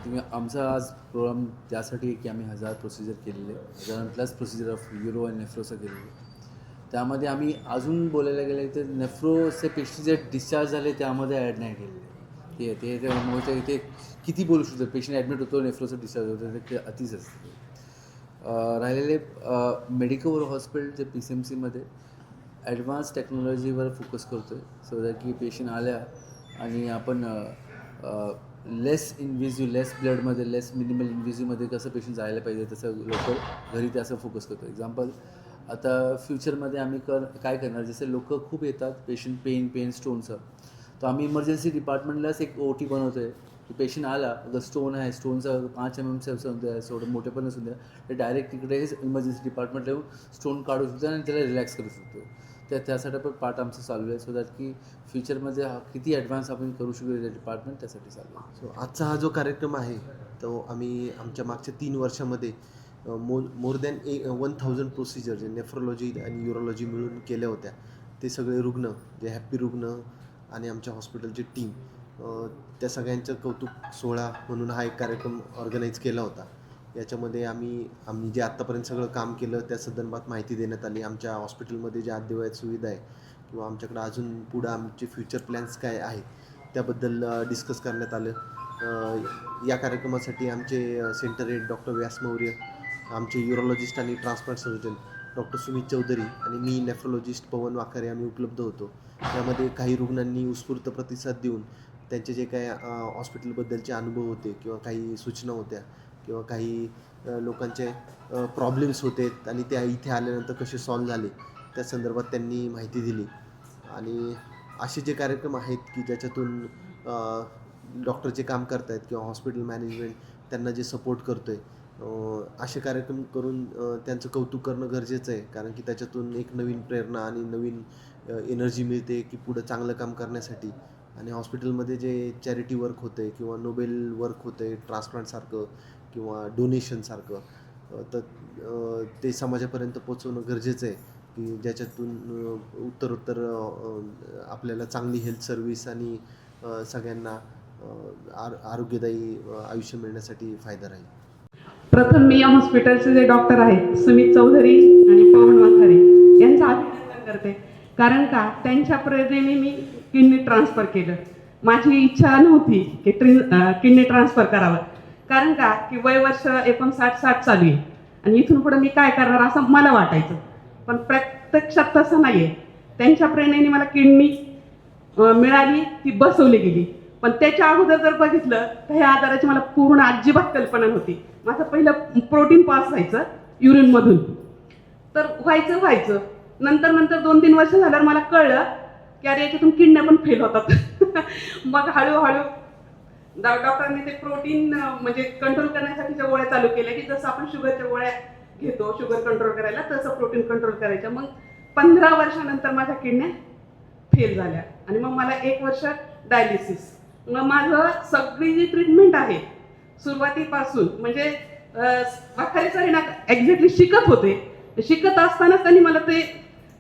तुम्ही आमचा आज प्रोग्राम त्यासाठी आहे की आम्ही 1000 प्रोसिजर केलेले, 1000+ प्रोसिजर ऑफ यूरो आणि नेफ्रोचं केलेले. त्यामध्ये आम्ही अजून बोलायला गेलं तर नेफ्रोचे पेशंट जे डिस्चार्ज झाले त्यामध्ये ॲड नाही केलेले. ते ते ते म्हणजे ते किती बोलू शकतो, पेशंट ॲडमिट होतो, नेफ्रोचं डिस्चार्ज होतं, ते अतिच असतं. राहिलेले मेडिकल हॉस्पिटल जे PCMCमध्ये ॲडव्हान्स टेक्नॉलॉजीवर फोकस करतो आहे, सो दॅट की पेशंट आल्या आणि आपण लेस इन्व्हिजिव्ह, लेस ब्लडमध्ये, लेस मिनिमल इन्व्हिजिव्हमध्ये कसं पेशंट जायला पाहिजे तसं लवकर घरी त्याचं फोकस करतो. एक्झाम्पल, आता फ्युचरमध्ये आम्ही काय करणार, जसे लोक खूप येतात पेशंट पेन स्टोनचं, तर आम्ही इमर्जन्सी डिपार्टमेंटलाच एक OT बनवतो आहे की पेशंट आला, अगर स्टोन आहे, स्टोनचं 5 mm असून द्या, थोडं मोठे पण असून द्या, तर डायरेक्ट तिकडेच इमर्जन्सी डिपार्टमेंटला येऊन स्टोन काढू शकतो आणि त्याला रिलॅक्स करू शकतो. त्यासाठी पण पार्ट आमचं चालू आहे, सो दॅट की फ्युचरमध्ये किती ॲडव्हान्स आपण करू शकतो ते डिपार्टमेंट, त्यासाठी चालू आहे. सो आजचा हा जो कार्यक्रम आहे तो आम्ही आमच्या मागच्या 3 वर्षामध्ये मोर दॅन 1000 प्रोसिजर जे नेफ्रोलॉजी आणि यूरोलॉजी मिळून केल्या होत्या. ते सगळे रुग्ण, जे हॅप्पी रुग्ण आणि आमच्या हॉस्पिटलची टीम, त्या सगळ्यांचं कौतुक सोहळा म्हणून हा एक कार्यक्रम ऑर्गनाईज केला होता. याच्यामध्ये आम्ही जे आत्तापर्यंत सगळं काम केलं त्या संदर्भात माहिती देण्यात आली. आमच्या हॉस्पिटलमध्ये ज्या अद्ययावत सुविधा आहे किंवा आमच्याकडं अजून पुढं आमचे फ्युचर प्लॅन्स काय आहेत त्याबद्दल डिस्कस करण्यात आलं. या कार्यक्रमासाठी आमचे centre head doctor Vyas Maurya, आमचे यूरोलॉजिस्ट आणि transplant surgeon doctor Sumit Chaudhary आणि मी नेफ्रोलॉजिस्ट पवन वाखारे आम्ही उपलब्ध होतो. त्यामध्ये काही रुग्णांनी उत्स्फूर्त प्रतिसाद देऊन त्यांचे जे काही हॉस्पिटलबद्दलचे अनुभव होते किंवा काही सूचना होत्या किंवा काही लोकांचे प्रॉब्लेम्स होते आणि त्या इथे आल्यानंतर कसे सॉल्व्ह झाले त्या संदर्भात त्यांनी माहिती दिली. आणि असे जे कार्यक्रम आहेत की ज्याच्यातून डॉक्टर जे काम करत आहेत किंवा हॉस्पिटल मॅनेजमेंट त्यांना जे सपोर्ट करतो आहे, असे कार्यक्रम करून त्यांचं कौतुक करणं गरजेचं आहे. कारण की त्याच्यातून एक नवीन प्रेरणा आणि नवीन एनर्जी मिळते की पुढं चांगलं काम करण्यासाठी. आणि हॉस्पिटलमध्ये जे चॅरिटी वर्क होतं आहे किंवा नोबेल वर्क होतं आहे ट्रान्सप्लांटसारखं किंवा डोनेशनसारखं, तर ते समाजापर्यंत पोचवणं गरजेचं आहे की ज्याच्यातून उत्तरोत्तर आपल्याला चांगली हेल्थ सर्व्हिस आणि सगळ्यांना आरोग्यदायी आयुष्य मिळण्यासाठी फायदा राहील. प्रथम मी या हॉस्पिटलचे जे डॉक्टर आहेत सुमित चौधरी आणि पवन वाखारे यांचं अभिनंदन करते. कारण का त्यांच्या प्रेरणेने मी किडनी ट्रान्सफर केलं. माझी इच्छा नव्हती की किडनी ट्रान्सफर करावं, कारण का की वय वर्ष 59-60 चालू आहे आणि इथून पुढे मी काय करणार असं मला वाटायचं. पण प्रत्यक्षात तसं नाही आहे. त्यांच्या प्रेरणेने मला किडनी मिळाली, ती बसवली गेली. पण त्याच्या अगोदर जर बघितलं तर ह्या आजाराची मला पूर्ण अजिबात कल्पना नव्हती. माझं पहिलं प्रोटीन पास व्हायचं युरिनमधून, तर व्हायचं नंतर 2-3 वर्ष झाल्यावर मला कळलं की अरे याच्यातून किडन्या पण फेल होतात. मग हळूहळू डॉक्टरांनी ते प्रोटीन म्हणजे कंट्रोल करण्यासाठीच्या गोळ्या चालू केल्या की जसं आपण शुगरच्या गोळ्या घेतो शुगर कंट्रोल करायला, तसं प्रोटीन कंट्रोल करायचं. मग 15 वर्षानंतर माझ्या किडन्या फेल झाल्या आणि मग मला 1 वर्ष डायलिसिस. मग माझं सगळी जी ट्रीटमेंट आहे सुरुवातीपासून म्हणजे वाखारे सर ना एक्झॅक्टली शिकत असतानाच त्यांनी मला ते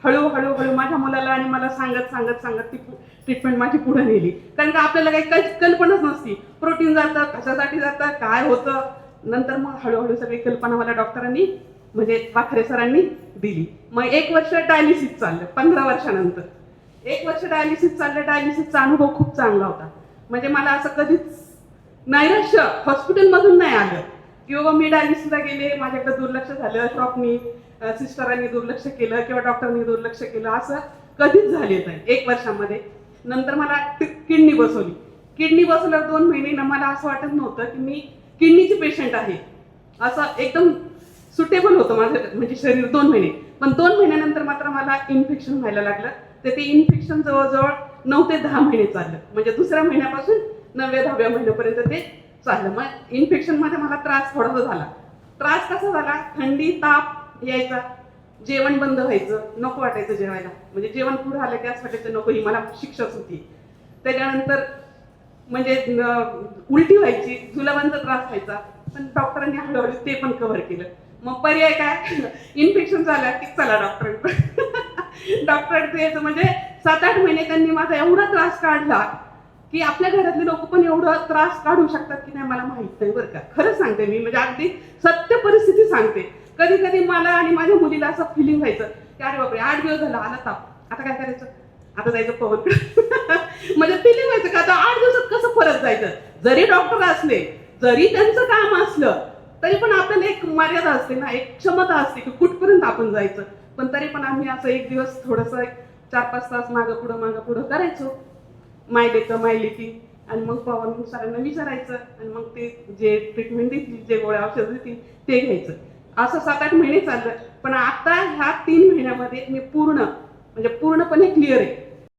हळूहळू माझ्या मुलाला आणि मला सांगत ती ट्रीटमेंट माझी पुढे नेली. कारण का आपल्याला काही कल्पनाच नसती प्रोटीन जातं, कशासाठी जातं, काय होतं. नंतर मग हळूहळू सगळी कल्पना मला डॉक्टरांनी म्हणजे वाखारे सरांनी दिली. मग 1 वर्ष डायलिसिस चाललं. 15 वर्षानंतर 1 वर्ष डायलिसिस चाललं. डायलिसिसचा अनुभव खूप चांगला होता. म्हणजे मला असं कधीच नैराश्य हॉस्पिटलमधून नाही आलं की बाबा मी डायलिसिसला गेले, माझ्याकडे दुर्लक्ष झालं, शॉपनी सिस्टरांनी दुर्लक्ष केलं किंवा डॉक्टरनी दुर्लक्ष केलं, असं कधीच झालेलं नाही 1 वर्षामध्ये. नंतर मला किडनी बसवली. किडनी बसवल्यावर 2 महिने मला असं वाटत नव्हतं की मी किडनीची पेशंट आहे, असं एकदम सुटेबल होतं माझं म्हणजे शरीर 2 महिने. पण 2 महिन्यानंतर मात्र मला इन्फेक्शन व्हायला लागलं. तर ते इन्फेक्शन जवळजवळ 9 ते 10 महिने चाललं. म्हणजे 2ऱ्या महिन्यापासून 9व्या-10व्या महिन्यापर्यंत ते चाललं. मग इन्फेक्शनमध्ये मला त्रास थोडासा झाला. त्रास कसा झाला, थंडी ताप यायचा, जेवण बंद व्हायचं, नको वाटायचं जेवायला. म्हणजे जेवण पुढं आलं की असं वाटायचं नको, ही मला शिक्षाच होती. त्याच्यानंतर म्हणजे उलटी व्हायची, जुलाबांचा त्रास व्हायचा. पण डॉक्टरांनी हळूहळू ते पण कव्हर केलं. मग पर्याय काय, इन्फेक्शन झालं की चला डॉक्टरांकडे. डॉक्टरांचं यायचं म्हणजे 7-8 महिने त्यांनी माझा एवढा त्रास काढला की आपल्या घरातले लोक पण एवढं त्रास काढू शकतात की नाही मला माहित नाही बरं का. खरं सांगते मी, म्हणजे अगदी सत्य परिस्थिती सांगते. कधी कधी मला आणि माझ्या मुलीला असं फिलिंग व्हायचं की अरे बापरे 8 दिवस झाला आला ताप, आता काय करायचं, आता जायचं पवन. म्हणजे फिलिंग व्हायचं का आता 8 दिवसात कसं परत जायचं. जरी डॉक्टर असले, जरी त्यांचं काम असलं, तरी पण आपल्याला एक मर्यादा असते ना, एक क्षमता असते की कुठपर्यंत आपण जायचं. पण तरी पण आम्ही असं एक दिवस थोडंसं 4-5 तास मागं पुढं करायचो, माय लेतं माय लेकी. आणि मग पवन सरांना विचारायचं आणि मग ते जे ट्रीटमेंट देतील, जे गोळ्या औषधं देतील ते घ्यायचं. असं 7-8 महिने चाललं. पण आता ह्या 3 महिन्यामध्ये मी पूर्णपणे क्लिअर आहे.